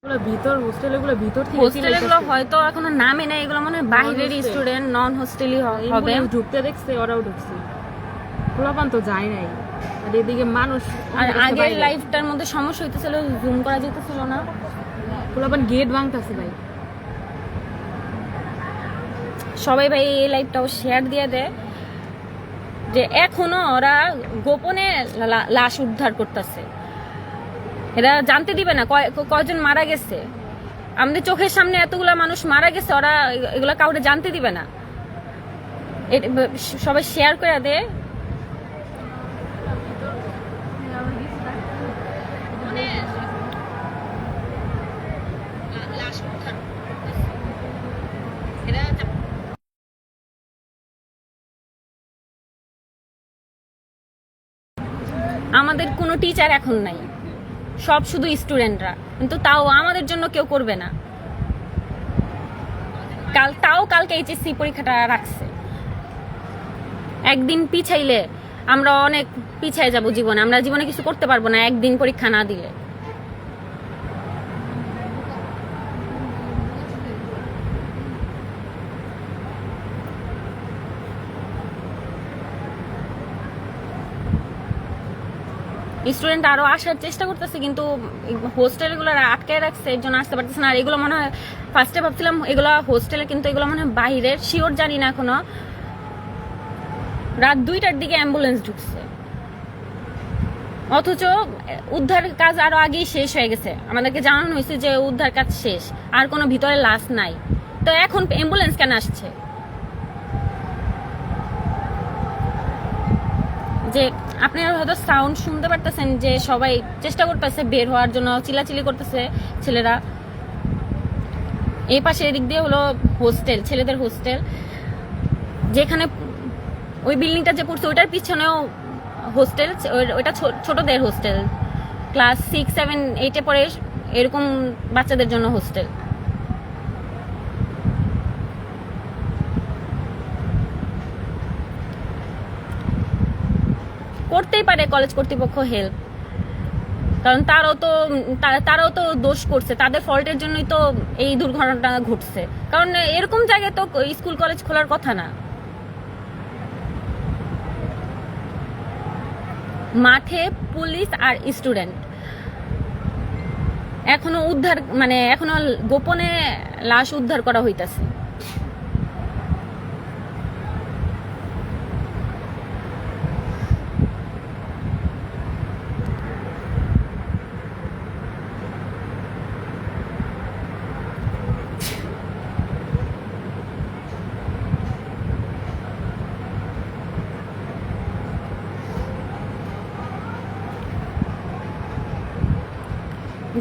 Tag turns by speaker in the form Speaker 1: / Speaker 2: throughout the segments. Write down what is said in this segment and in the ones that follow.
Speaker 1: হোস্টেলগুলো হয়তো এখনো নামে নাই, এগুলো মনে হয় বাইরের স্টুডেন্ট, নন হোস্টেলই হবে।
Speaker 2: ঢুকতে দেখছে, ওরাও ঢুকছে, পোলাপান তো যায় নাই। আর এদিকে মানুষ,
Speaker 1: আর আগের লাইফটার মধ্যে সমস্যা হইতেছিল, জুম করা যেতেছিল না,
Speaker 2: পোলাপান গেট ভাঙতেছে ভাই।
Speaker 1: সবাই ভাই এই লাইভটাও শেয়ার দিয়ে দেয় যে এখনো ওরা গোপনে লাশ উদ্ধার করতেছে। এরা জানতে দিবে না কয়জন মারা গেছে। আমাদের চোখের সামনে এতগুলা মানুষ মারা গেছে, ওরা এগুলা কাউকে জানতে দিবে না। সবাই শেয়ার করে দেয়। আমাদের কোনো টিচার এখন নাই, সব শুধু স্টুডেন্টরা, কিন্তু তাও আমাদের জন্য কেউ করবে না। কালকে এইচএসসি পরীক্ষাটা রাখছে, একদিন পিছাইলে আমরা অনেক পিছাই যাব জীবনে, আমরা জীবনে কিছু করতে পারবো না একদিন পরীক্ষা না দিলে। স্টুডেন্ট আরো আসার চেষ্টা করতেছে, কিন্তু হোস্টেলগুলো আটকায় রাখছে, এর জন্য আসতে পারতেছে না। আর এগুলো মনে হয়, ফার্স্টে ভাবছিলাম এগুলো হোস্টেলে, কিন্তু এগুলো মনে হয় বাইরের, শিওর জানি না এখনো। রাত 2টার দিকে অ্যাম্বুলেন্স ঢুকছে, অথচ উদ্ধার কাজ আরো আগেই শেষ হয়ে গেছে। আমাদেরকে জানানো হয়েছে যে উদ্ধার কাজ শেষ, আর কোনো ভিতরে লাশ নাই। তো এখন অ্যাম্বুলেন্স কেন আসছে? যে আপনারা হয়তো সাউন্ড শুনতে পারতেছেন যে সবাই চেষ্টা করতেছে বের হওয়ার জন্য, চিল্লাচিল্লি করতেছে ছেলেরা। এই পাশে এদিক দিয়ে হলো হোস্টেল, ছেলেদের হোস্টেল, যেখানে ওই বিল্ডিংটা যে পড়ছে ওইটার পিছনেও হোস্টেল, ওইটা ছোটদের হোস্টেল, ক্লাস 6, 7, 8-এ পড়ে এরকম বাচ্চাদের জন্য হোস্টেল। করতেই পারে কলেজ কর্তৃপক্ষ হেল্প, কারণ তারাও তো দোষ করছে, তাদের ফল্টের জন্যই তো এই দুর্ঘটনাটা ঘটছে। কারণ এরকম জায়গায় তো স্কুল কলেজ খোলার কথা না। মাঠে পুলিশ আর স্টুডেন্ট এখনো উদ্ধার, মানে এখনো গোপনে লাশ উদ্ধার করা হইতাছে।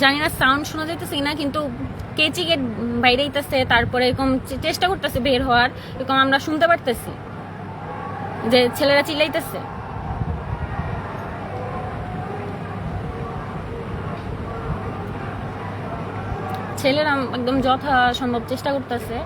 Speaker 1: জানি না সাউন্ড শোনা যাইতেছে না, কিন্তু কেচি গেট বাইরে হইতেছে, তারপরে এরকম চেষ্টা করতেছে বের হওয়ার, এরকম আমরা শুনতে পারতেছি যে ছেলেরা চিল্লাইতেছে। ছেলেরা একদম যথাসম্ভব চেষ্টা করতেছে।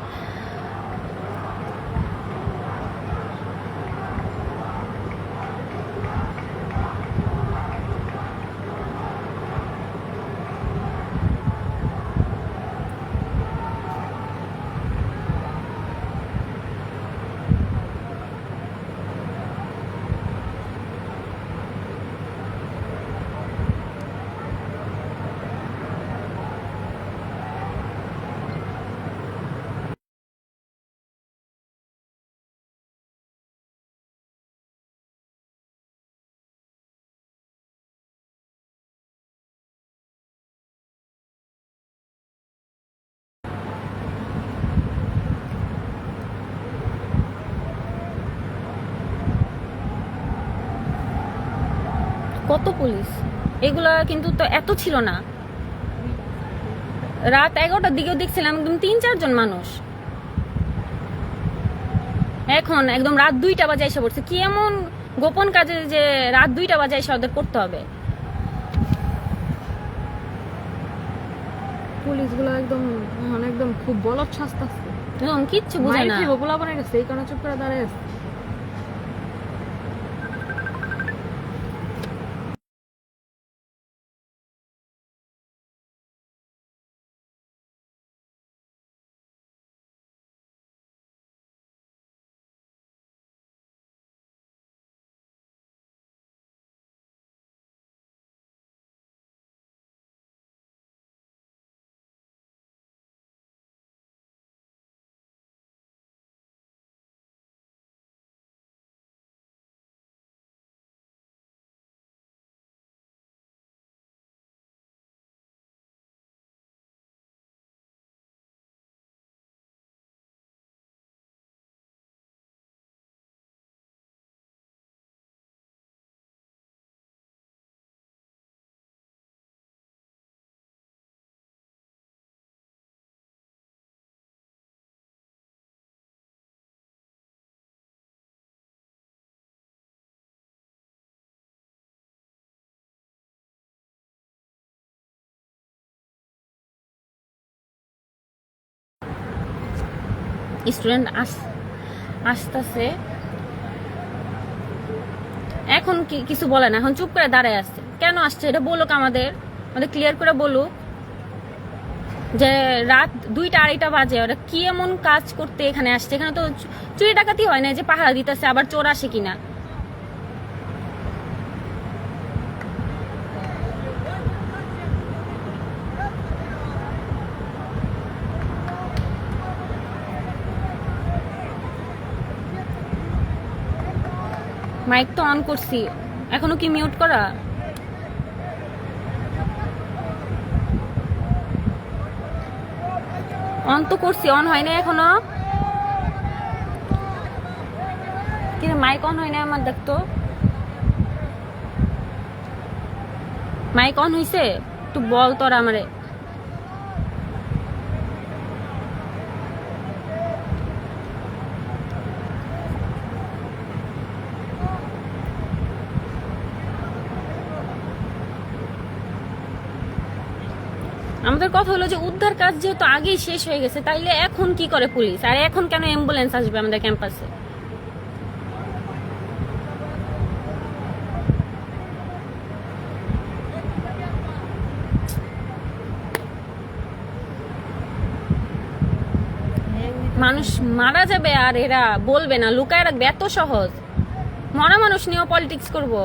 Speaker 1: কত পুলিশ, এগুলা কিন্তু তো এত ছিল না। রাত 11টার দিকেও দেখছিলাম একদম 3-4 জন মানুষ, এখন একদম রাত 2টা বাজে এসে পড়ছে। কি এমন গোপন কাজে যে রাত 2টা বাজে এসে ওদের করতে হবে?
Speaker 2: পুলিশগুলো একদম খুব বলদ শাস্তাছে,
Speaker 1: কিচ্ছু বুঝে না।
Speaker 2: পোলাপানের কাছে এই কারণে চুপ করে দাঁড়ায় আছে।
Speaker 1: স্টুডেন্ট আসতেছে, এখন কিছু বলে না, এখন চুপ করে দাঁড়ায় আসছে। কেন আসছে এটা বলুক, আমাদের ক্লিয়ার করে বলুক যে রাত 2টা 2:30 বাজে ওরা কি এমন কাজ করতে এখানে আসছে। এখানে তো চুরি ডাকাতি হয় না যে পাহারা দিতেছে আবার চোর আসে কিনা। মাইক তো অন করছি, এখনো কি মিউট করা? অন তো করছি, অন হয় না এখনো। কিন্তু মাইক অন হয় না আমার, দেখতো মাইক অন হইছে? একটু বল তোর আমারে। আমাদের কথা হলো যে উদ্ধার কাজ যেহেতু আগেই শেষ হয়ে গেছে, তাইলে এখন কি করে পুলিশ? আর এখন কেন অ্যাম্বুলেন্স আসবে আমাদের ক্যাম্পাসে? মানুষ মারা যাবে আর এরা বলবে না, লুকায় রাখবে? এত সহজ? মরা মানুষ নিয়েও পলিটিক্স করবো?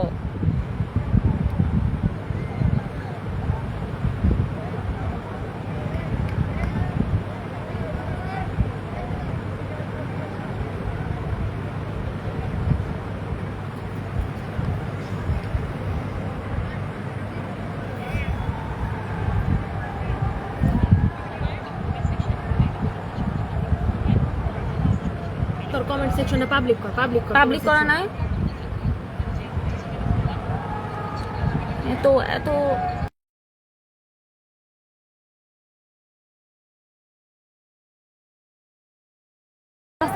Speaker 2: তোর কমেন্ট সেকশনে পাবলিক
Speaker 1: করা নাই? এত এত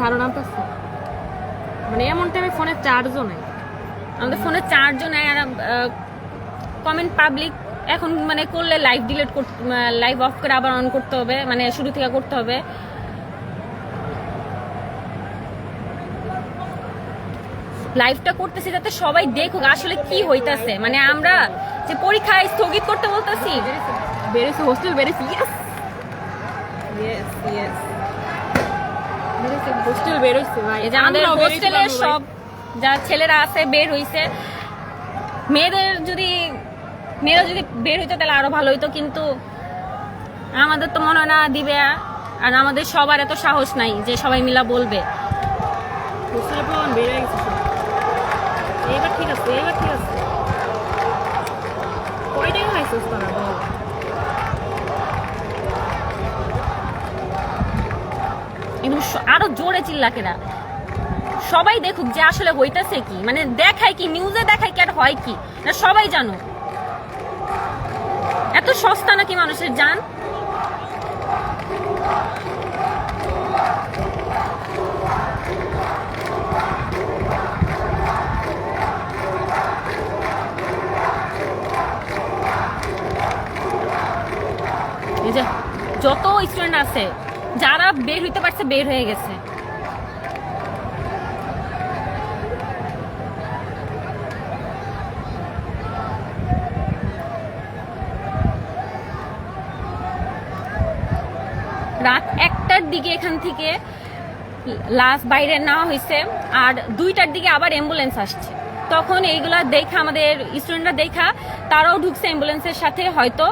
Speaker 2: আরো নামতেছে, মানে এমন টাইমে ফোনে চার্জও নাই।
Speaker 1: আমাদের ফোনে চার্জও নাই, আর কমেন্ট পাবলিক এখন মানে করলে লাইভ ডিলিট করতে, লাইভ অফ করে আবার অন করতে হবে, মানে শুরু থেকে করতে হবে। লাইভটা করতেছি যাতে সবাই দেখুক আসলে কি হইতাছে। মানে আমরা যে পরীক্ষা স্থগিত করতে বলতেছি,
Speaker 2: বেরিয়েছে হোস্টেল, বেরিয়েছে। ইয়েস ইয়েস ইয়েস, বেরিয়েছে হোস্টেল, বেরোইছে ভাই।
Speaker 1: এই যে আমাদের হোস্টেলের সব যা ছেলেরা আছে বের হইছে। মেয়েরা যদি বের হইতো তাহলে আরো ভালো হইতো, কিন্তু আমাদের তো মনে হয় না দিবে। আর আমাদের সবার এত সাহস নাই যে সবাই মিলা বলবে।
Speaker 2: হোস্টেলের প্লান বের হয়ে গেছে। এবার ঠিক আছে, এবার ঠিক আছে। কয়টাই খাইছিস তারা বল?
Speaker 1: এবং আরো জোরে চিল্লাকেরা সবাই দেখুক যে আসলে হইতাছে কি, মানে দেখায় কি, নিউজে দেখায় কি আর হয় কি না সবাই জানো। এত সস্তা নাকি মানুষের জান? এই যে যত স্টুডেন্ট আছে যারা বের হইতে পারছে বের হয়ে গেছে। রাত 1টার দিকে এখান থেকে লাশ বাইরে নেওয়া হয়েছে, আর 2টার দিকে আবার অ্যাম্বুলেন্স আসছে। তখন এইগুলা দেখা আমাদের স্টুডেন্টরা দেখা তারাও ঢুকছে অ্যাম্বুলেন্সের সাথে। হয়তো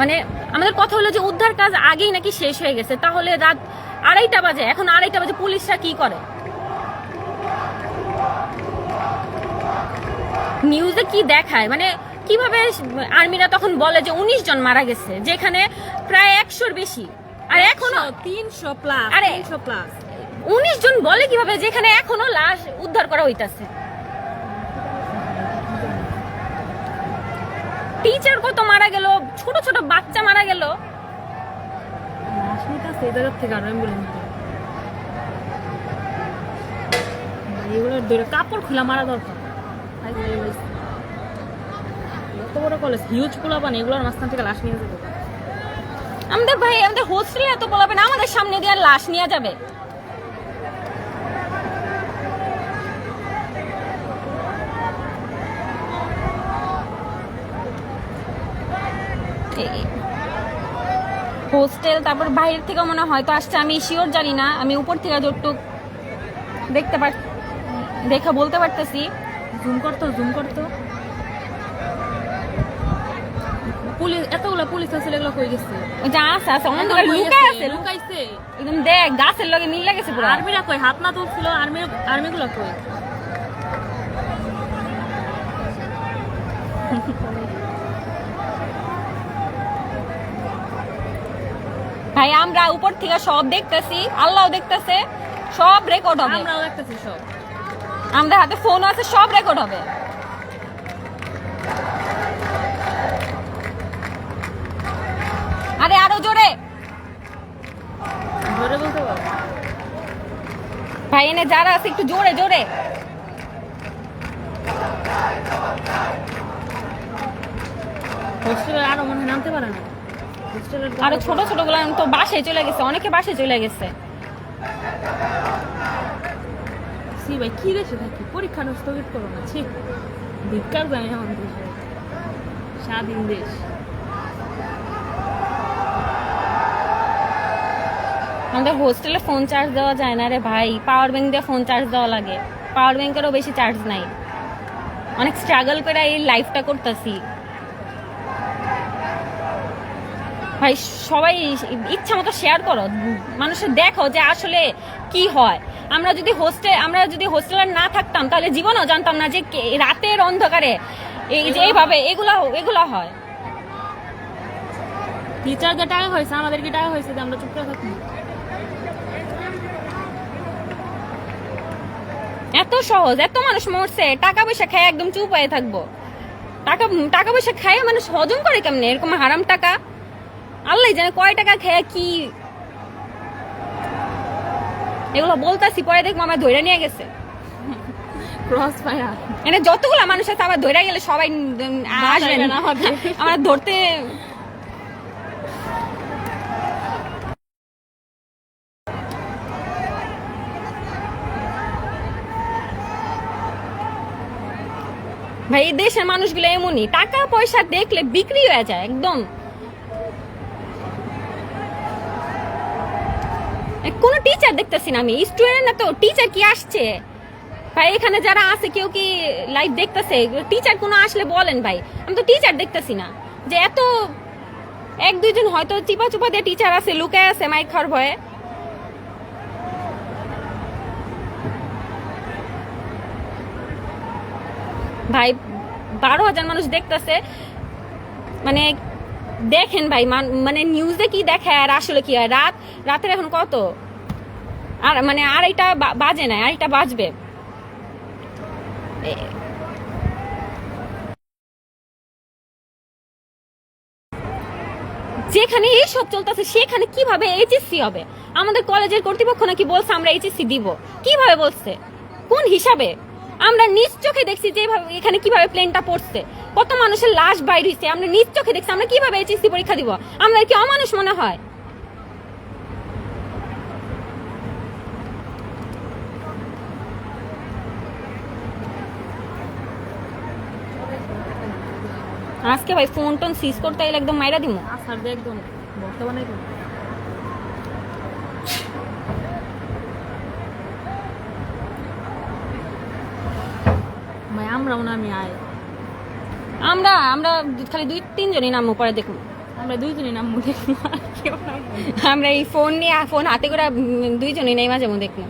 Speaker 1: মানে আমাদের কথা হলো যে উদ্ধার কাজ আগেই নাকি শেষ হয়ে গেছে, তাহলে রাত 2:30 বাজে, এখন 2:30 বাজে পুলিশরা কি করে? নিউজে কি দেখায়, মানে কিভাবে আর্মিরা তখন বলে যে 19 জন মারা গেছে, যেখানে প্রায় 100-র বেশি, আর এখনো
Speaker 2: 300 প্লাস।
Speaker 1: আরে
Speaker 2: 300 প্লাস
Speaker 1: 19 জন বলে কিভাবে, যেখানে এখনো লাশ উদ্ধার করা হইতাছে। টিচার কত মারা গেল, ছোট ছোট বাচ্চা মারা গেল।
Speaker 2: লাশ নিতেছে এই জায়গা থেকে, আর অ্যাম্বুলেন্স এগুলোর ধরে কাপড় খোলা মারা দরকার। এত বড় কলেজ, হিউজ পোলাপান, এগুলোর মাঝখান থেকে লাশ নিয়ে যাবে।
Speaker 1: আমাদের ভাই আমাদের হোস্টেলে এত বলাবে না, আমাদের সামনে দিয়ে আর লাশ নিয়ে যাবে। হোস্টেল, তারপর বাইরের থেকে মনে হয় হয়তো আসছে, আমি শিওর জানি না, আমি উপর থেকে যতটুক দেখে বলতে পারতেছি।
Speaker 2: জুম করতো, জুম করতো। পুলিশ, এতগুলো পুলিশ আছে, এগুলো কই গেছে?
Speaker 1: ওই যে আছে আছে অন্ধকার লুকায় আছে,
Speaker 2: লুকাইছে
Speaker 1: একদম দেখ গাছের লগে মিল লাগেছে পুরো।
Speaker 2: আর্মিরা কই? হাত না তুলছিল, আর্মিগুলো কই?
Speaker 1: ভাই আমরা উপর থেকে সব দেখতেছি, আল্লাহও দেখতেছে, সব রেকর্ড হবে।
Speaker 2: আমরাও দেখতেছি সব,
Speaker 1: আমাদের হাতে ফোন আছে, সব রেকর্ড হবে। আরে আরো জোরে
Speaker 2: ধরে বলতে পারো।
Speaker 1: ভাই, এনে যারা আছে একটু জোরে জোরে।
Speaker 2: হোস্টেলের আরো মনে হয় নামতে পারে না। হোস্টেলের
Speaker 1: আরো ছোট ছোট গুলো তো বাসায় চলে গেছে, অনেকে বাসায় চলে গেছে।
Speaker 2: সি ভাই, কি দেশে থাকি? পরীক্ষা স্থগিত করো না, ছি, ধিক্কার জানি আমার দেশে, স্বাধীন দেশ।
Speaker 1: আমাদের হোস্টেলে ফোন চার্জ দেওয়া যায় না রে ভাই, পাওয়ার ব্যাংক দিয়ে ফোন চার্জ দেওয়া লাগে, পাওয়ার ব্যাংকেরও বেশি চার্জ নাই। অনেক স্ট্রাগল করে এই লাইফটা করতেছি ভাই। সবাই ইচ্ছা মতো শেয়ার করো, মানুষের দেখো যে আসলে কি হয়। আমরা যদি হোস্টেলার না থাকতাম তাহলে জীবনেও জানতাম না যে রাতের অন্ধকারে এই যে এইভাবে এগুলা হয়।
Speaker 2: টিচারদের টাকা হয়েছে, আমাদের কি টাকা হয়েছে যে আমরা চুপ করে থাকি?
Speaker 1: এত সহজ, এত মানুষ মরছে, টাকা পয়সা খায় একদম চুপ হয়ে থাকবো? টাকা পয়সা খায় মানুষ হজম করে কেমনে এরকম হারাম টাকা? আল্লাহ জানে কয় টাকা খায় কি। এগুলো বলতাছি, পরে দেখবো আমার ধরে নিয়ে গেছে।
Speaker 2: ক্রস ফায়ার,
Speaker 1: মানে যতগুলা মানুষ আছে আবার ধরে গেলে সবাই আসবে না আমার ধরতে। ভাই এই দেশের মানুষগুলো এমনই, টাকা পয়সা দেখলে বিক্রি হয়ে যায় একদম। কোনো টিচার দেখতেছি না আমি, স্টুডেন্ট না তো, টিচার কি আসছে ভাই? এখানে যারা আছে কেউ কি লাইভ দেখতেছে? টিচার কোনো আসলে বলেন ভাই, আমি তো টিচার দেখতেছি না। যে এত এক দুইজন হয়তো চিপা চুপা দিয়ে টিচার আছে, লুকায় আছে মাইক খাওয়ার ভয়ে। ভাই 12,000 মানুষ দেখতেছে, মানে দেখেন ভাই, মানে নিউজে কি দেখায় আর আসলে কি হয়। রাতের এখন কত, আর মানে আড়াইটা বাজে না, আড়াইটা বাজবে। যেখানে এইসব চলতেছে সেখানে কিভাবে এইচএসসি হবে? আমাদের কলেজের কর্তৃপক্ষ নাকি বলছে আমরা এইচএসসি দিব, কিভাবে বলছে, কোন হিসাবে? আমরা নিজ চোখে দেখছি যে এখানে কিভাবে প্লেনটা পড়ছে, কত মানুষের লাশ বাইর হয়েছে, আমরা নিজ চোখে দেখছি। আমরা কিভাবে এইচএসসি পরীক্ষা দিব? আমরা কি অমানুষ মনে হয়? আজকে ভাই ফোন টোন সিজ করতে এলে একদম মাইরা দিমু।
Speaker 2: আসার দে একদম বর্তমানে ভাই আমরাও নামি আয়,
Speaker 1: আমরা খালি 2-3 জনই নামবো, পরে দেখবো।
Speaker 2: আমরা দুইজনই নামবো, দেখবো আর কেউ নামবো।
Speaker 1: আমরা এই ফোন হাতে করে 2 জনই নেই, মাঝে মধ্যে দেখবো।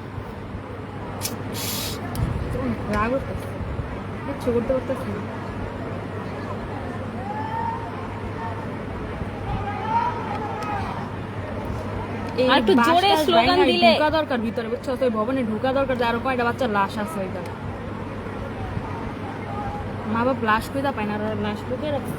Speaker 2: রাগ করতেছে, কিচ্ছু করতে পারতেছি না।
Speaker 1: আর একটু জোরে স্লোগান দিলে
Speaker 2: ঢোকা দরকার ভিতরে, বুঝছো? তো ভবনে ঢোকা দরকার, যে আরো কয়টা বাচ্চার লাশ আছে ওইখানে। মা বাপ লাশ খুঁজা পায় না, আর লাশ লুকিয়ে রাখছে।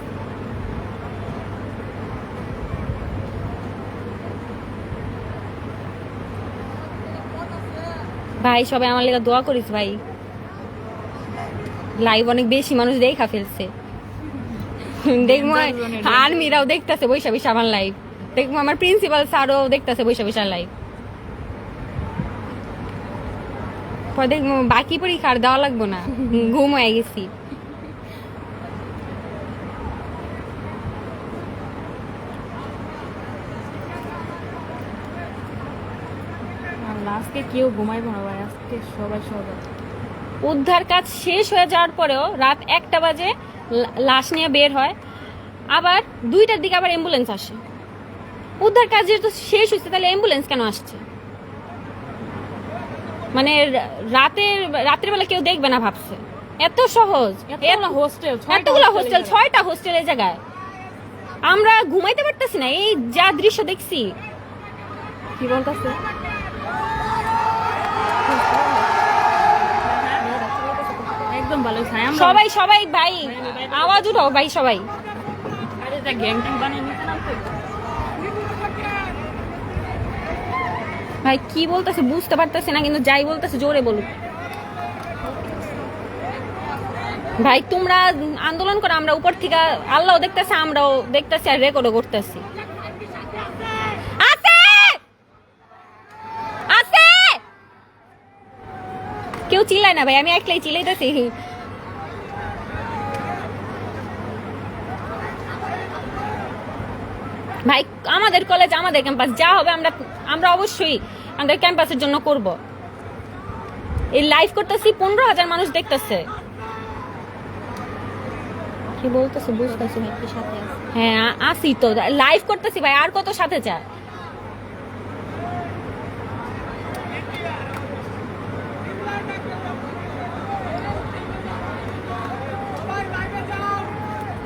Speaker 1: ভাই সবাই আমার লেগে দোয়া করিস ভাই, লাইভ অনেক বেশি মানুষ দেখা ফেলছে। দেখবো আর্মিরাও দেখতেছে বৈশা বৈশা আমার লাইভ, দেখবো আমার প্রিন্সিপাল স্যারও দেখতেছে বৈশা বৈশা লাইভ। পরে দেখবো বাকি পরীক্ষা আর দেওয়া লাগবো না, ঘুম হয়ে গেছি।
Speaker 2: আজকে কেউ ঘুমাইবো না ভাই, আজকে সবাই সবাই।
Speaker 1: উদ্ধার কাজ শেষ হয়ে যাওয়ার পরেও রাত 1টা বাজে লাশ নিয়ে বের হয়, আবার 2টার দিকে আবার অ্যাম্বুলেন্স আসে। উদ্ধার কাজ যেহেতু শেষ হয়েছে তাহলে অ্যাম্বুলেন্স কেন আসছে? মানে রাতের বেলা কেউ দেখবে না ভাবছে, এত সহজ। এতগুলো হোস্টেল, 6টা হোস্টেল এই জায়গায়, আমরা ঘুমাইতে পারতেছি না। এই যা দৃশ্য দেখছি,
Speaker 2: কি বলতেছে একদম ভালো।
Speaker 1: সবাই সবাই ভাই আওয়াজ উঠাও ভাই সবাই। ভাই কি বলতেছে বুঝতে পারতেছি না, কিন্তু যাই বলতেছে জোরে বলুক। ভাই তোমরা আন্দোলন করো, আমরা উপর থেকে আল্লাহও দেখতেছে, আমরাও দেখতেছি আর রেকর্ডও করতেছি। কেউ চিল্লায় না ভাই, আমি একলাই চিল্লাইতেছি। ভাই আমাদের কলেজ, আমাদের ক্যাম্পাস, যা হবে আমরা অবশ্যই আমাদের ক্যাম্পাসের জন্য করব। এই লাইভ করতেছি, 15,000 মানুষ দেখতেছে। কি বলতেছে বুঝতেছি ভাই, সাথে হ্যাঁ আসি তো, লাইভ করতেছি ভাই, আর কত সাথে চা।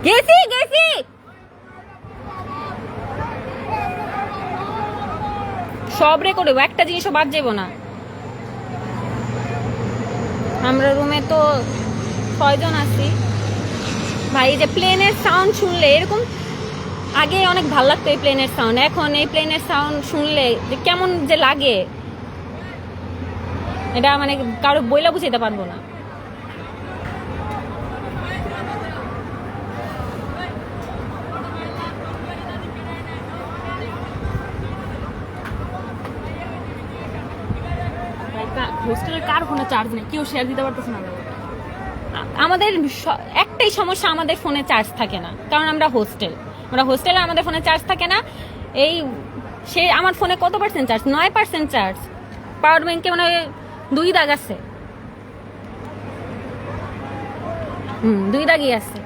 Speaker 1: গেছি গেছি সব রেকর্ড হইব, একটা জিনিসও বাদ যাবো না। আমরা রুমে তো 6 জন আছি ভাই। এই যে প্লেনের সাউন্ড শুনলে এরকম, আগে অনেক ভালো লাগতো এই প্লেনের সাউন্ড, এখন এই প্লেনের সাউন্ড শুনলে যে কেমন যে লাগে, এটা মানে কারো বইলা বুঝাইতে পারবো না।
Speaker 2: হোস্টেলের কার ফোনে চার্জ নেই, কেউ শেয়ার দিতে পারতেছে না।
Speaker 1: আমাদের একটাই সমস্যা, আমাদের ফোনে চার্জ থাকে না, কারণ আমরা হোস্টেলে আমাদের ফোনে চার্জ থাকে না। এই সে আমার ফোনে কত পার্সেন্ট চার্জ? 9% চার্জ। পাওয়ার ব্যাংকে মানে 2 দাগ আছে, 2 দাগই আছে।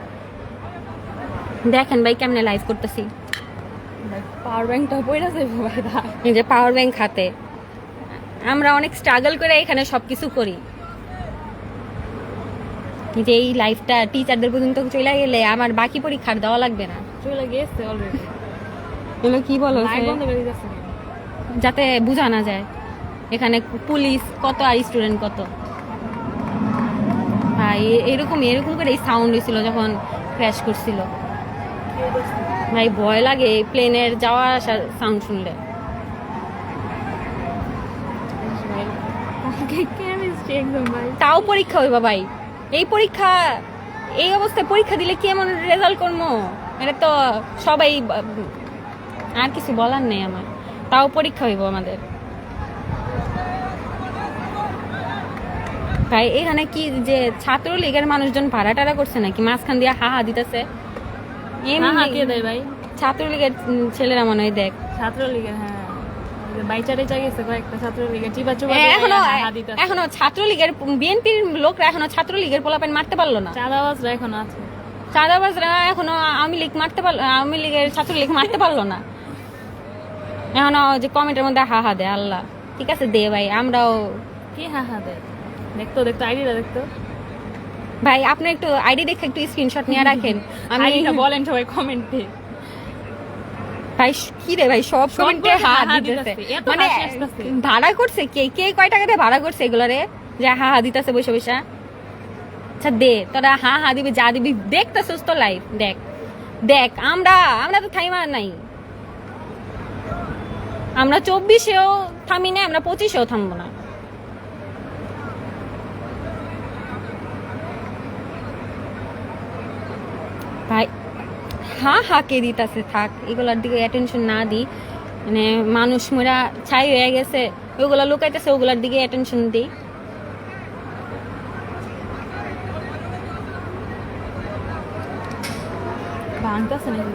Speaker 1: দেখেন ভাই কেমনে লাইভ করতেছি,
Speaker 2: পাওয়ার ব্যাংকটা পড়ে যাবে ভাই।
Speaker 1: এই যে পাওয়ার ব্যাংক হাতে, আমরা অনেক স্ট্রাগল করে এখানে সবকিছু করি। যে এই লাইফটা টিচারদের পর্যন্ত চলে গেলে আমার বাকি পরীক্ষার দেওয়া লাগবে না।
Speaker 2: চলে গেছে অলরেডি।
Speaker 1: এগুলো কি বলো,
Speaker 2: বন্ধ করে দিতেছে
Speaker 1: যাতে বোঝা না যায় এখানে পুলিশ কত আর স্টুডেন্ট কত। ভাই এরকম করে এই সাউন্ড হয়েছিল যখন ক্র্যাশ করছিল। ভাই ভয় লাগে প্লেনের যাওয়া আসার সাউন্ড শুনলে। তাও পরীক্ষা হইবা ভাই, এই অবস্থায় পরীক্ষা দিলে কি এমন রেজাল্ট করবো, এটা তো সবাই, আর কিছু বলার নেই আমার। তাও পরীক্ষা হইব আমাদের। ভাই এখানে কি যে ছাত্রলীগের মানুষজন ভাড়া টাড়া করছে নাকি, মাঝখান দিয়ে হাহা দিতেছে?
Speaker 2: ভাই
Speaker 1: ছাত্রলীগের ছেলেরা মনে হয়, দেখ
Speaker 2: ছাত্রলীগের, হ্যাঁ
Speaker 1: এখনো ছাত্রলীগের বিএনপির লোকরা এখনো ছাত্রলীগের পোলাপান মারতে পারলো না।
Speaker 2: চাঁদাবাজরা এখনো আছে,
Speaker 1: চাঁদাবাজরা এখনো আওয়ামী লীগের ছাত্রলীগ মারতে পারলো না। এখনো যে কমেন্টের মধ্যে হাহা দেয়। আল্লাহ ঠিক আছে দে ভাই, আমরাও
Speaker 2: কি হাহা দেয়। দেখতো আইডিটা দেখতো
Speaker 1: ভাই, আপনি একটু আইডি দেখে একটু স্ক্রিনশট নিয়ে রাখেন।
Speaker 2: আমি বলেন সবাই কমেন্টে।
Speaker 1: ভাই কি রে ভাই, সব কমেন্টে হাহা দিতেছে, মানে ভাড়া করছে কে কয় টাকা দিয়ে ভাড়া করছে এগুলো রে, যে হাহা দিতেছে বসে বসে। আচ্ছা দে তোরা হা দিবি, যা দিবি, দেখতেছিস তো লাইভ, দেখ আমরা তো থাইমা নাই, আমরা 24-এও থামি না, আমরা 25-এও থামবো না। ভাই হা কে দিতেছে, থাক এগুলার দিকে অ্যাটেনশন না দিই। মানে মানুষ মোরা ছাই হয়ে গেছে, ওইগুলা লুকাইতেছে, ওগুলার দিকে অ্যাটেনশন দিই।
Speaker 2: ভাঙতেছে নাকি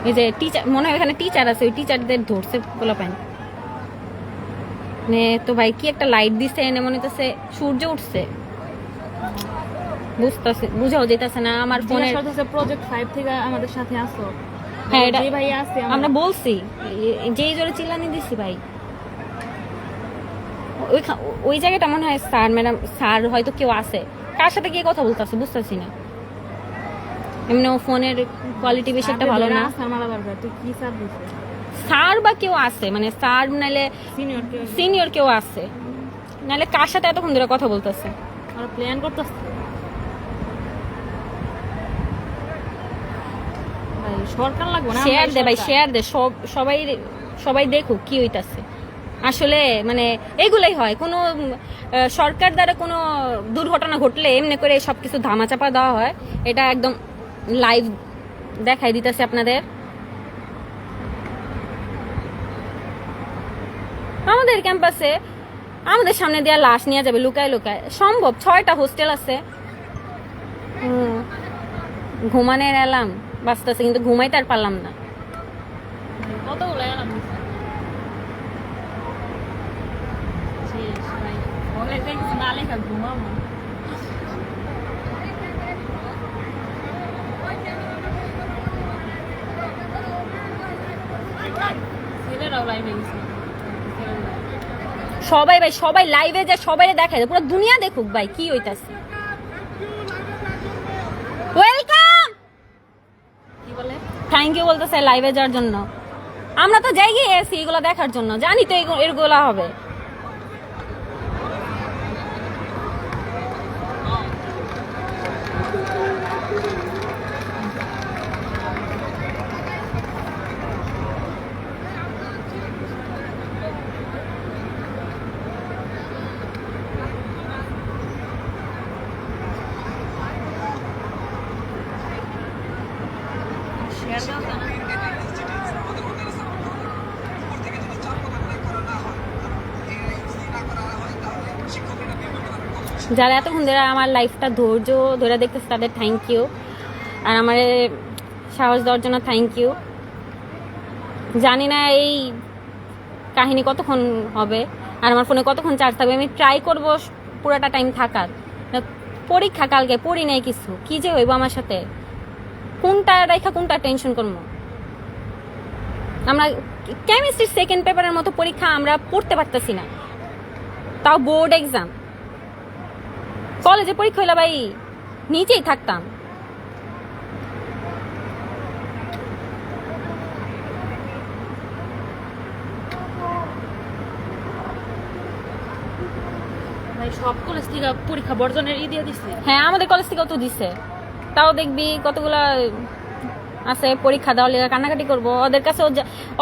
Speaker 1: এই যে টিচার, মনে হয় এখানে টিচার আছে, ওই টিচারদের ধরছে পোলাপাইন। মানে তো ভাই কি একটা লাইট দিছে, এনে মনে হইতেছে সূর্য উঠছে, বুঝাও যেতেছে না। আমার ফোনের
Speaker 2: প্রজেক্ট 5 থেকে আমাদের সাথে আসো।
Speaker 1: হ্যাঁ, এটা
Speaker 2: যে ভাই আছে
Speaker 1: আমরা বলছি, যেই জোরে চিল্লানি দিছি ভাই। ওই জায়গাটা মনে হয় স্যার ম্যাডাম, স্যার হয়তো কেউ আছে, কার সাথে গিয়ে কথা বলতেছে বুঝতেছি না। এমনি ফোনের কোয়ালিটি বেশি একটা ভালো না।
Speaker 2: তুই কি স্যার দিছে?
Speaker 1: স্যার বা কেউ আছে, মানে স্যার নাইলে
Speaker 2: সিনিয়র
Speaker 1: সিনিয়র কেউ আছে, নাহলে কার সাথে এতক্ষণ ধরে কথা বলতেছে?
Speaker 2: আর প্ল্যান করতেছে ভাই, সরকার লাগবে না।
Speaker 1: শেয়ার দে ভাই, শেয়ার দে, সবাই দেখুক কি হইতাছে আসলে। মানে এগুলাই হয়, কোনো সরকার দ্বারা কোনো দুর্ঘটনা ঘটলে এমনি করে সবকিছু ধামাচাপা দেওয়া হয়। এটা একদম লাইভ দেখাই দিতেছে আপনাদের। আমাদের ক্যাম্পাসে আমাদের সামনে দেওয়া লাশ নিয়ে যাবে লুকায় লুকায়, সম্ভব? 6টা হোস্টেল আছে, ঘুমানোর অ্যালার্ম বাজতেছে, কিন্তু ঘুমাইতে আর পারলাম না।
Speaker 2: কতগুলো এলাম দিছে শেষ ভাই, ওরে দেখছ না লেখা ঘুমাবো। ছেলেরাও লাইভে গেছে।
Speaker 1: সবাই ভাই, সবাই লাইভে যায়, সবাই দেখায়, পুরো দুনিয়া দেখুক ভাই কি হইতাছে। ওয়েলকাম,
Speaker 2: কি বলে?
Speaker 1: থ্যাংক ইউ বলতেছে লাইভে যাওয়ার জন্য। আমরা তো যাই গিয়ে এসি এগুলো দেখার জন্য, জানি তো এগুলো হবে।
Speaker 2: শেয়ার দাও না।
Speaker 1: যারা এতক্ষণ ধরে আমার লাইফটা ধৈর্য ধরে দেখতেছে তাদের থ্যাংক ইউ, আর আমার সাহস দেওয়ার জন্য থ্যাংক ইউ। জানি না এই কাহিনী কতক্ষণ হবে আর আমার ফোনে কতক্ষণ চার্জ থাকবে। আমি ট্রাই করব পুরাটা টাইম থাকার। পরীক্ষা কালকে, পড়ি নাই কিছু, কি যে হইব আমার সাথে, কোনটা রেখা কোনটা টেনশন করবো। আমরা কেমিস্ট্রির সেকেন্ড পেপারের মতো পরীক্ষা আমরা পড়তে পারতেছি না, তাও বোর্ড এক্সাম। কলেজে পরীক্ষা হইলে ভাই নিচেই থাকতাম।
Speaker 2: ভাই সব কলেজ থেকে পরীক্ষা বর্জনের দিয়ে দিচ্ছে।
Speaker 1: হ্যাঁ, আমাদের কলেজ থেকেও তো দিছে, তাও দেখবি কতগুলা আছে পরীক্ষা দেওয়ার লেগে কান্নাকাটি করবো। ওদের কাছে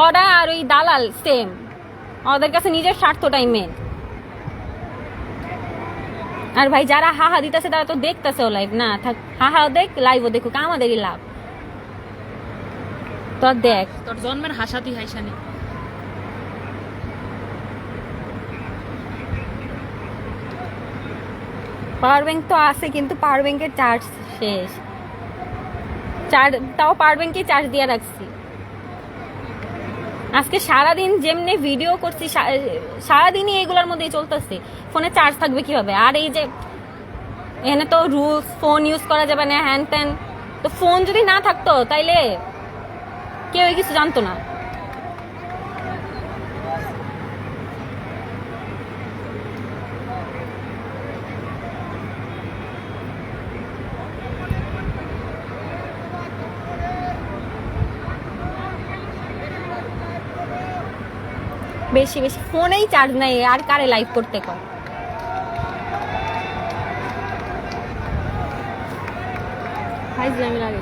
Speaker 1: ওরা আর ওই দালাল সেম, ওদের কাছে নিজের স্বার্থটাই মেন। আর ভাই যারা হাহা দিতেছে তারা তো দেখতেছে ও লাইভ না, থাক হাহা দেখ, লাইভও দেখুক, আমাদেরই লাভ। তোর দেখ,
Speaker 2: তোর জন্মের হাসাতি হাইসানি।
Speaker 1: পাওয়ার ব্যাংক তো আছে, কিন্তু পাওয়ার ব্যাংকের চার্জ শেষ। তাও পাওয়ার ব্যাংকে চার্জ দিয়ে রাখছি। আজকে সারাদিন যেমনি ভিডিও করছি, সারাদিনই এগুলোর মধ্যেই চলতেছে। ফোনে চার্জ থাকবে কিভাবে? আর এই যে এখানে তো রুলস, ফোন ইউজ করা যাবে না, হ্যান ত্যান। তো ফোন যদি না থাকতো তাইলে কেউ কিছু জানতো না। বেশি বেশি ফোনেই চার্জ নাই, আর কারে লাইভ করতে কয়?
Speaker 2: ফাইজলামি লাগে।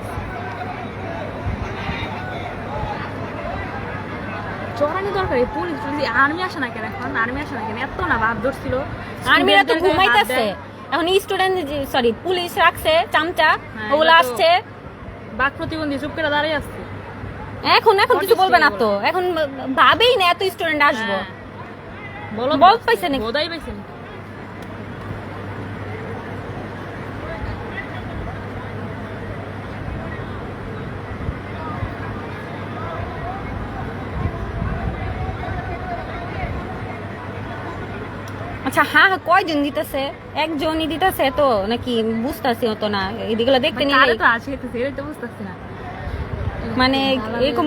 Speaker 2: চড়ানি দরকার, পুলিশ যদি আর্মি আসে না কেন? এখন আর্মি আসে না কেন? এত না ভাব ধরছিল,
Speaker 1: আর্মিরা তো ঘুমাইতেছে এখন। স্টুডেন্ট সরি পুলিশ রাখছে চামচা, ওগুলো আসছে
Speaker 2: বাক প্রতিবন্ধী চুপ করে দাঁড়িয়ে আসছে।
Speaker 1: এখন এখন কিছু বলবে না তো, এখন ভাবেই না এত স্টুডেন্ট আসবো।
Speaker 2: বলো
Speaker 1: বল পাইছে নাকি?
Speaker 2: বোধাই পাইছে নাকি?
Speaker 1: আচ্ছা হ্যাঁ হ্যাঁ, কয়জন দিতেছে? একজনই দিতেছে তো নাকি? বুঝতেছি তো না, এদিকে দেখতে
Speaker 2: মানে
Speaker 1: নিলে
Speaker 2: কারে তো আসে তো সেটাই তো বুঝতেছি না।
Speaker 1: মানে এরকম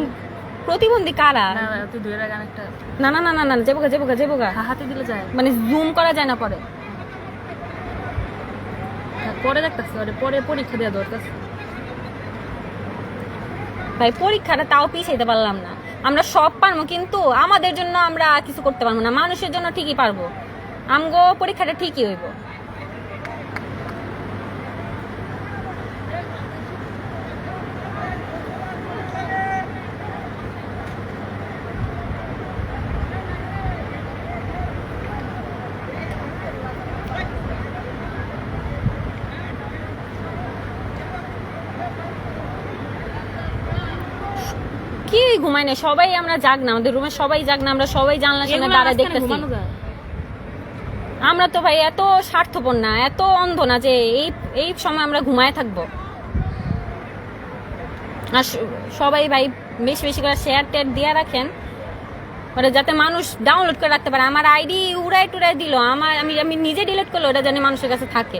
Speaker 1: প্রতিবন্ধী কারা?
Speaker 2: না না, তুই দুইয়ের গান একটা
Speaker 1: না না না না না, যাবোগা
Speaker 2: হাতে দিলে যায়।
Speaker 1: মানে জুম করা যায় না পরে।
Speaker 2: পরে দেখতেছি, পরে পরীক্ষা দেওয়া দরকার।
Speaker 1: ভাই পরীক্ষাটা তাও পিছাইতে পারলাম না। আমরা সব পারবো কিন্তু আমাদের জন্য আমরা কিছু করতে পারবো না, মানুষের জন্য ঠিকই পারবো। আমগো পরীক্ষাটা ঠিকই হইব। কি ঘুমাই না সবাই, আমরা জাগ না, আমাদের রুমে সবাই জাগ না, আমরা সবাই জানলা সামনে দাঁড়ায় দেখতেছি। আমরা তো ভাই এত স্বার্থপর না, এত অন্ধ না যে এই এই সময় আমরা ঘুমায় থাকবো। আর সবাই ভাই বেশি বেশি করে শেয়ার টেয়ার দিয়ে রাখেন, ওটা যাতে মানুষ ডাউনলোড করে রাখতে পারে। আমার আইডি উড়াই টুড়াই দিল, আমি আমি নিজে ডিলিট করলে ওটা জানি মানুষের কাছে থাকে।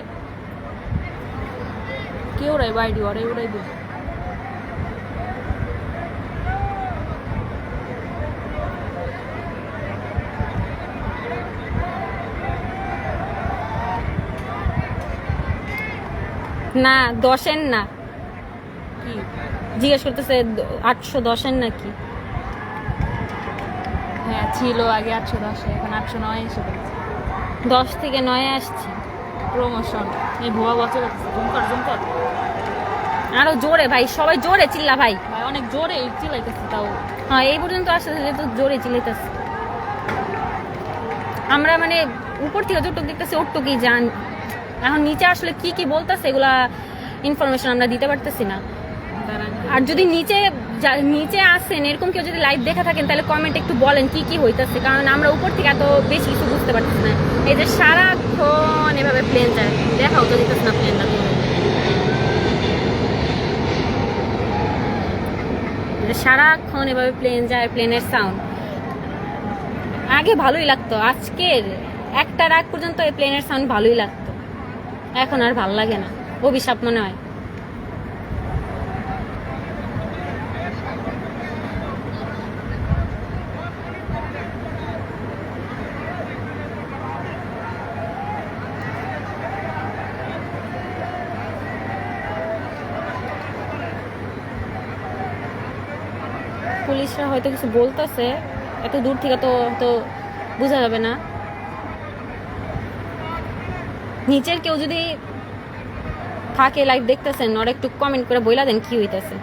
Speaker 2: কে উড়াই আইডি? উড়াই দিল।
Speaker 1: না 10-এর না,
Speaker 2: কি
Speaker 1: জিজ্ঞেস করতেছে 810-এর নাকি?
Speaker 2: হ্যাঁ ছিল আগে 810, এখন 809 এসে পড়েছে।
Speaker 1: 10 থেকে 9 আসছি।
Speaker 2: প্রমোশন এই ভুয়া বছর জুম কর।
Speaker 1: আরো জোরে ভাই, সবাই জোরে চিল্লা ভাই।
Speaker 2: ভাই অনেক জোরে চিল্লাইতেছে তাও।
Speaker 1: হ্যাঁ এই পর্যন্ত আসতে তো জোরে চিল্লাইতেছে। আমরা মানে উপর থেকে যতটুকু দেখতেছি ওটুকুই জান, এখন নিচে আসলে কি কি বলতেছে এগুলা ইনফরমেশন আমরা দিতে পারতেছি না। আর যদি নিচে আসেন এরকম কেউ যদি লাইভ দেখা থাকেন তাহলে কমেন্ট একটু বলেন কি কি হইতাছে, কারণ আমরা উপর থেকে এত বেশি কিছু বুঝতে পারতেছি না। এই যে সারাক্ষণ এভাবে প্লেন যায়, দেখাও তো দিতেছে না প্লেনটা। সারাক্ষণ এভাবে প্লেন যায়, প্লেনের সাউন্ড আগে ভালোই লাগতো, আজকের একটা রাত পর্যন্ত এই প্লেনের সাউন্ড ভালোই লাগতো, এখন আর ভালো লাগে না, অভিশাপ মনে হয়। পুলিশরা হয়তো কিছু বলতেছে, এত দূর থেকে তো তো বোঝা যাবে না। নিচের কেউ যদি থাকে লাইভ দেখতেছেন, ওরা একটু কমেন্ট করে বইলা দেন কি হইতেছে।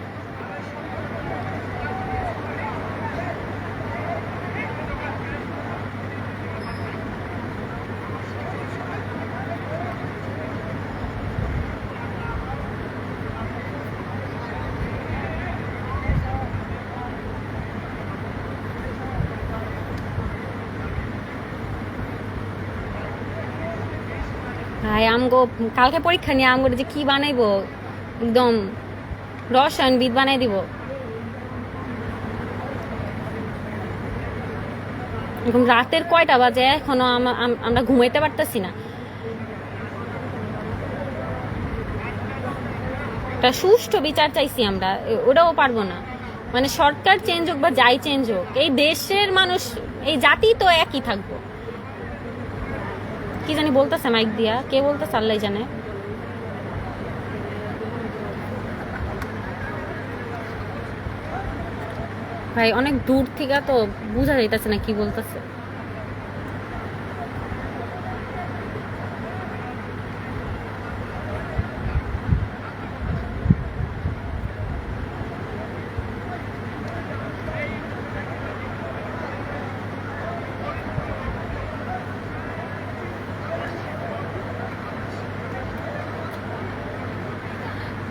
Speaker 1: ভাই আমগো কালকে পরীক্ষা নিয়ে আমগো যে কি বানাইবো, একদম রসায়নবিদ বানাই দিব। এরকম রাতের কয়টা বাজে এখনো আমরা ঘুমাইতে পারতেছি না। একটা সুষ্ঠু বিচার চাইছি আমরা, ওটাও পারবো না। মানে সরকার চেঞ্জ হোক বা যাই চেঞ্জ হোক, এই দেশের মানুষ এই জাতি তো একই থাকবো। কি জানি বলতেছে মাইক দিয়া, কে বলতেছে আল্লাহ জানে। ভাই অনেক দূর থেকে তো বোঝা যাইতেছে না কি বলতেছে।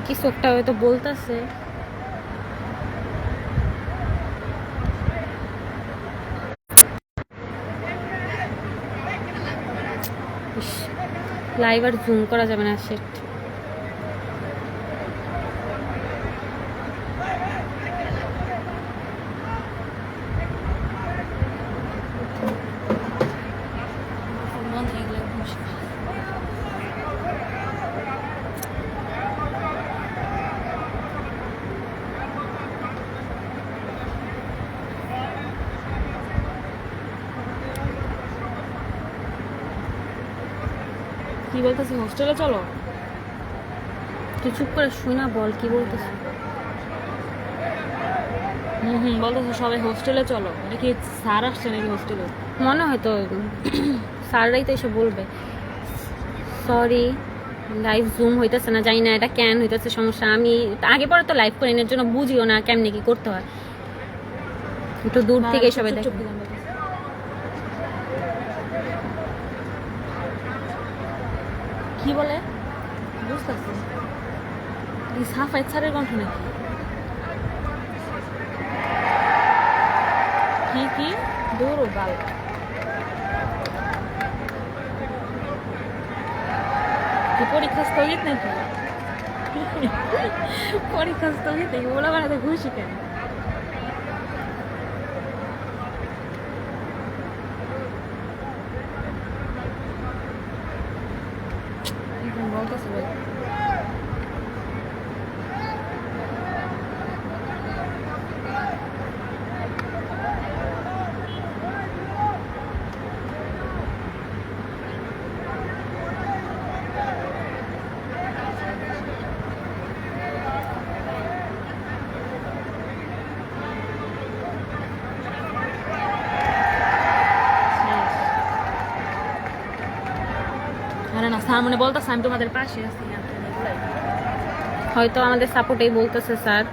Speaker 1: কিছু একটা হয়তো বলতেছে। লাইভ আর জুম করা যাবে না, সেট।
Speaker 2: কি বলতেছে, হোস্টেলে চলো?
Speaker 1: তুই চুপ করে শুই না, বল কি বলতেছিস।
Speaker 2: বলতেছে সবাই হোস্টেলে চলো, নাকি স্যার আসছে নাকি হোস্টেলে?
Speaker 1: মনে হয় তো স্যাররাই তো এসে বলবে। সরি, লাইভ জুম হইতেছে না, জানি না এটা কেন হইতেছে সমস্যা। আমি আগে পরে তো লাইভ করি না, এর জন্য বুঝিও না কেমনে কি করতে হয়। একটু দূর থেকে সবাই দেখে।
Speaker 2: কি বলে বুঝতেছি, এই সাফাই স্যারের কণ্ঠ নাকি? কি দৌড়ো গাল। পরীক্ষা স্থগিত নাকি? পরীক্ষা স্থগিত নাকি? ওলা বানাতে খুশি কেন? বলতেছে ভাই আরে না, স্যার মনে বলতেছে আমি তোমাদের পাশে আছি।
Speaker 1: হয়তো আমাদের সাপোর্টেই বলতেছে স্যার।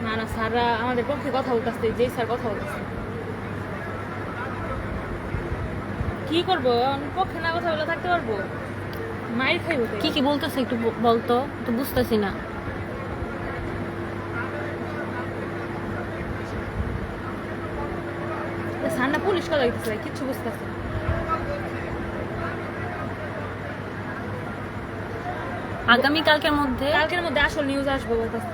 Speaker 2: না না, স্যাররা আমাদের পক্ষে কথা বলতেছে, যেই স্যার কথা বলতেছে। কি করবো, আমি পক্ষে না কথা বলে থাকতে পারবো? মাইর খাইবো তো।
Speaker 1: কি বলতেছে একটু বলতো, তো বুঝতেছি না।
Speaker 2: স্যারটা পুলিশ কথা দিতেছে, কিচ্ছু বুঝতেছে না।
Speaker 1: আগামীকালকের মধ্যে
Speaker 2: আসল নিউজ আসবে বলতেছে।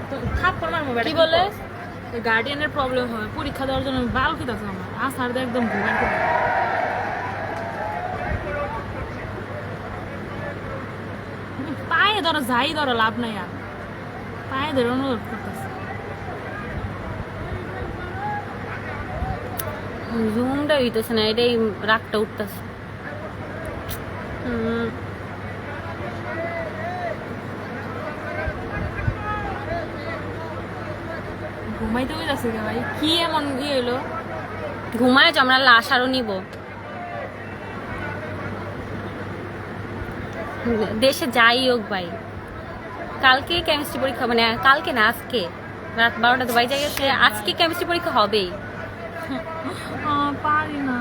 Speaker 2: তো থাপ্পড় মারবো।
Speaker 1: কি বলে?
Speaker 2: গার্ডিয়ানের প্রবলেম হয়, পরীক্ষা দেওয়ার জন্য বাল খেতেছে আমার। আসার একদম ঘুমাই করে পায়ে ধরো, যাই ধরো, লাভ নাই আর। পায়ে ধরে অনুরোধ করতেছে।
Speaker 1: জুমটা হইতেছে না, এটাই রাগটা উঠতেছে।
Speaker 2: ঘুমাইতে হয়ে যাচ্ছে ভাই, কি এমন ইয়ে হইলো?
Speaker 1: ঘুমায় যে আমরা লাশ আরো নিব। দেশে যাই হোক ভাই, কালকে কেমিস্ট্রি পরীক্ষা, মানে কালকে না আজকে রাত 12টা তো বাইজে গেছে, আজকে কেমিস্ট্রি পরীক্ষা হবেই।
Speaker 2: পারি না।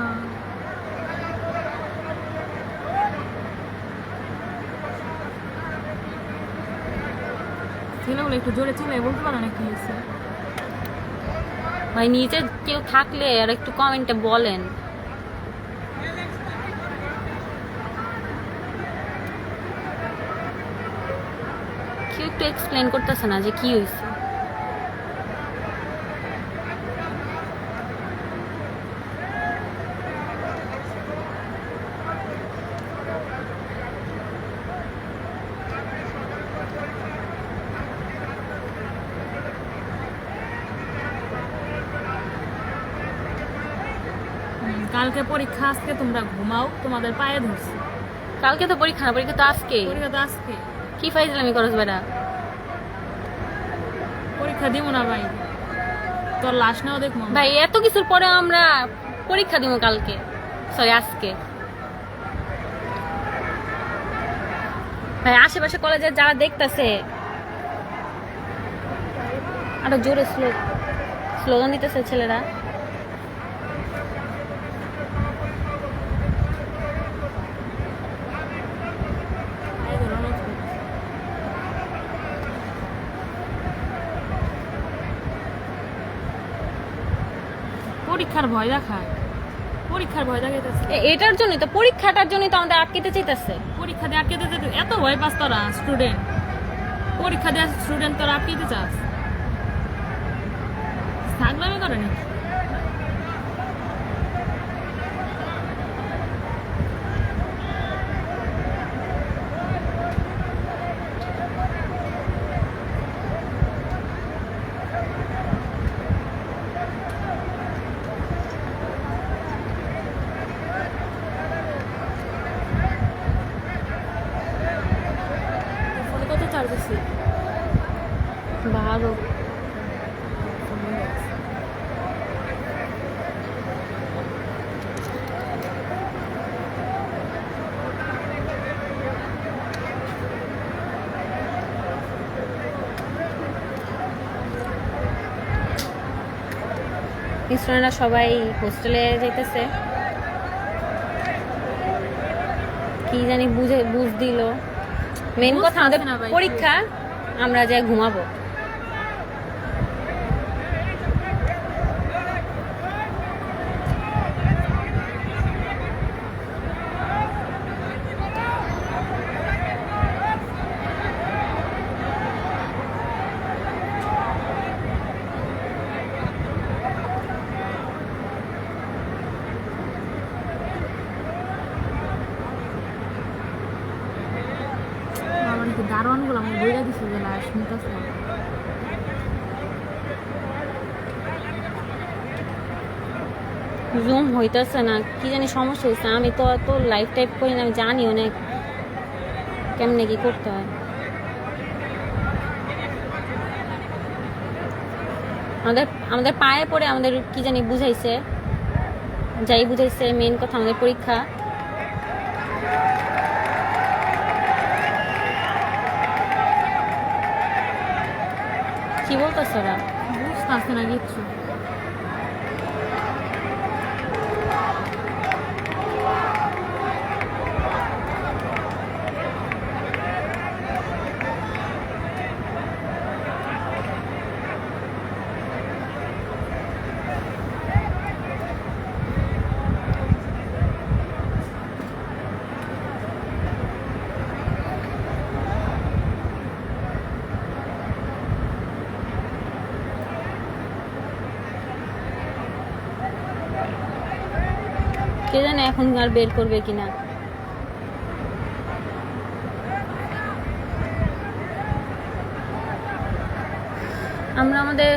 Speaker 2: ছেলেগুলো একটু জোরে চিল্লাই বলতে পারো না কি হয়েছে?
Speaker 1: ভাই নিচে কেউ থাকলে আর একটু কমেন্টে বলেন। কেউ একটু এক্সপ্লেন করতেছে না যে কি হয়েছে।
Speaker 2: কালকে পরীক্ষা, আজকে তোমরা ঘুমাও, তোমাদের পায়ে ধরছি।
Speaker 1: কালকে তো পরীক্ষা না, পরীক্ষা তো আজকে।
Speaker 2: পরীক্ষা তো আজকে।
Speaker 1: কি ফাইজলামি করছ বেটা?
Speaker 2: পরীক্ষা দিব না ভাই, তোর লাশ নাও দেখবো
Speaker 1: ভাই। এত কিছুর পরে আমরা পরীক্ষা দিব কালকে, সরি আজকে। ভাই আশেপাশে কলেজে যারা দেখতেছে আরো জোরে স্লোগান দিতেছে ছেলেরা।
Speaker 2: পরীক্ষার ভয় দেখায়, পরীক্ষার ভয় দেখাইতেছে।
Speaker 1: এটার জন্যই তো, পরীক্ষাটার জন্যই তো আমাদের আটকেতে চাইতেছে।
Speaker 2: পরীক্ষা দিয়ে আটকে দিতে এত ভয় পাস তোরা স্টুডেন্ট, পরীক্ষা দিয়ে স্টুডেন্ট তোরা আটকে দিতে চাস, থাকলামই করে নাকি? ফোনে কত চার্জ আছে?
Speaker 1: 12। স্টুডেন্টরা সবাই হোস্টেলে যাইতেছে, কি জানি বুঝ দিল। মেন কথা আমাদের
Speaker 2: বুঝতেছে না ভাই।
Speaker 1: পরীক্ষা, আমরা যাই ঘুমাবো।
Speaker 2: আমার কি দারোয়ান গুলো আমার বইরা দিছে যে লাশ শুনতেছে।
Speaker 1: জুম হইতেছে না, কি জানি সমস্যা হয়েছে। আমি তো এত লাইভ টাইপ করি না, আমি জানি অনেক কেমনে কি করতে হয়। আমাদের পায়ে পড়ে আমাদের কি জানি বুঝাইছে, যাই বুঝাইছে। মেন কথা আমাদের পরীক্ষা। কি বলতেছে ওরা?
Speaker 2: বুঝতেছে না কিচ্ছু।
Speaker 1: কে জানে এখন আর বের করবে কিনা। আমরা আমাদের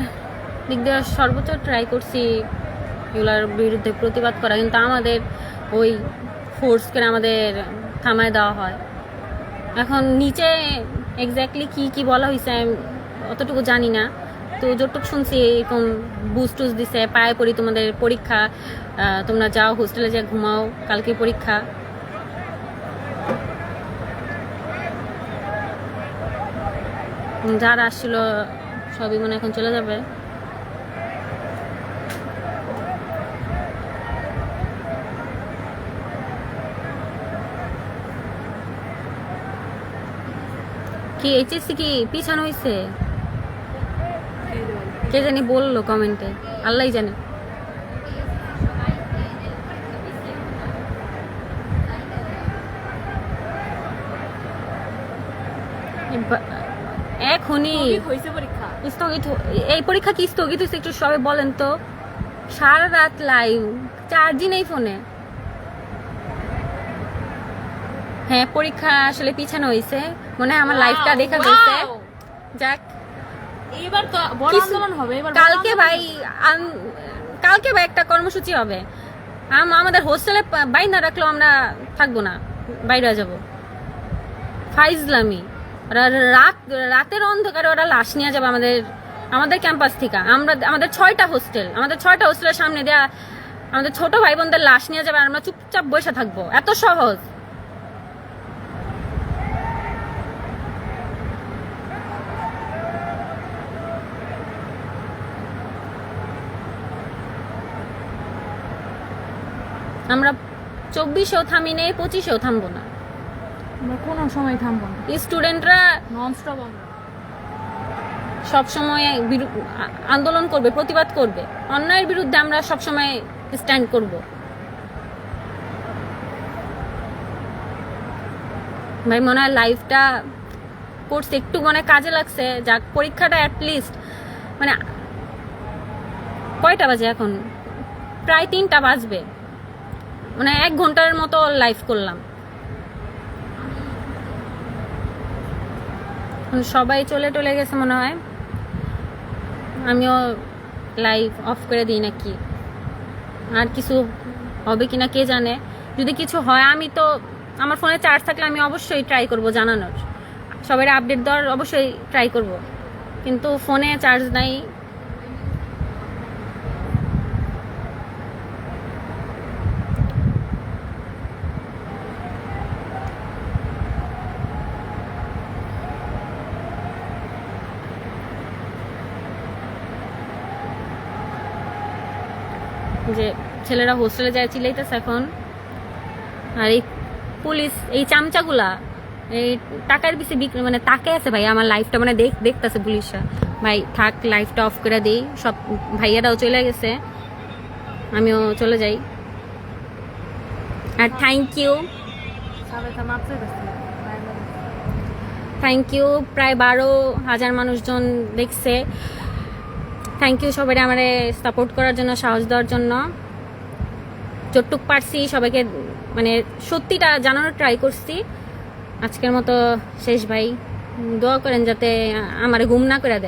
Speaker 1: দিক দিয়ে সর্বোচ্চ ট্রাই করছি এগুলার বিরুদ্ধে প্রতিবাদ করা, কিন্তু আমাদের ওই ফোর্স করে আমাদের থামায় দেওয়া হয়। এখন নিচে এক্স্যাক্টলি কি কি বলা হয়েছে আমি অতটুকু জানি না, তো যতটুকু শুনছি এরকম বুস্ট টুস দিছে, পায়ে পড়ি তোমাদের পরীক্ষা, তোমরা যাও হোস্টেলে যা ঘুমাও, কালকে পরীক্ষা। যারা আসছিল সবই মনে এখন চলে যাবে। কি এইচএসসি কি পিছানো হয়েছে? কে জানি বললো কমেন্টে, আল্লাহ জানে। এখনই
Speaker 2: হয়েছে পরীক্ষা
Speaker 1: স্থগিত। এই পরীক্ষা কি স্থগিত হয়েছে একটু সবাই বলেন তো। সারা রাত লাইভ, চার্জই নেই ফোনে। হ্যাঁ পরীক্ষা আসলে পিছানো হয়েছে, মনে হয় আমার লাইফটা দেখা গেছে। যাক,
Speaker 2: এবার তো বড়
Speaker 1: কিছু-
Speaker 2: আন্দোলন হবে। এবার বড়
Speaker 1: কালকে
Speaker 2: আন্দোলন
Speaker 1: ভাই কালকে ভাই একটা কর্মসূচি হবে। আমাদের হোস্টেলে বাইনা রাখলেও আমরা থাকবো না, বাইরে যাব। ফাইজলামি। রাতের অন্ধকারে ওরা লাশ নিয়ে যাবে আমাদের ক্যাম্পাস থেকে। আমাদের 6টা হোস্টেল, আমাদের 6টা হোস্টেলের সামনে দেয়া আমাদের ছোট ভাই বোনদের লাশ নিয়ে যাবে আর আমরা চুপচাপ বসে থাকবো? এত সহজ? আমরা 24-এও থামি নেই, 25-এও থামবো না।
Speaker 2: আমরা কোনো সময় থামবো না,
Speaker 1: স্টুডেন্টরা
Speaker 2: নন স্টপ আমরা।
Speaker 1: সবসময় আন্দোলন করবে, প্রতিবাদ করবে, অন্যায়ের বিরুদ্ধে আমরা সবসময় স্ট্যান্ড করব। ভাই মনে হয় লাইফটা কোর্স একটু মনে হয় কাজে লাগছে, যাক পরীক্ষাটা অ্যাটলিস্ট মানে কয়টা বাজে এখন? প্রায় 3টা বাজবে, মানে 1 ঘন্টার মতো লাইভ করলাম। সবাই চলে গেছে মনে হয়, আমিও লাইভ অফ করে দিই নাকি। আর কিছু হবে কিনা কে জানে। যদি কিছু হয় আমি তো আমার ফোনে চার্জ থাকলে আমি অবশ্যই ট্রাই করব জানানোর, সবাই আপডেট দেওয়ার অবশ্যই ট্রাই করব, কিন্তু ফোনে চার্জ নাই। যে ছেলেরা হোস্টেলে যায় চিল্লাইতেছে এখন। আর এই পুলিশ, এই চামচাগুলা এই টাকার পিছে বিক্রি মানে তাকে আছে ভাই আমার লাইফটা, মানে দেখতেছে পুলিশরা। ভাই থাক, লাইফটা অফ করে দিই। সব ভাইয়ারাও চলে গেছে, আমিও চলে যাই। আর থ্যাংক ইউ প্রায় 12,000 মানুষজন দেখছে। থ্যাংক ইউ সবাই আমার সাপোর্ট করার জন্য, সাহস দেওয়ার জন্য। যতটুক পারছি সবাইকে মানে সত্যিটা জানানোর ট্রাই করছি। আজকের মতো শেষ ভাই, দোয়া করেন যাতে আমার গুম না করে দেয়।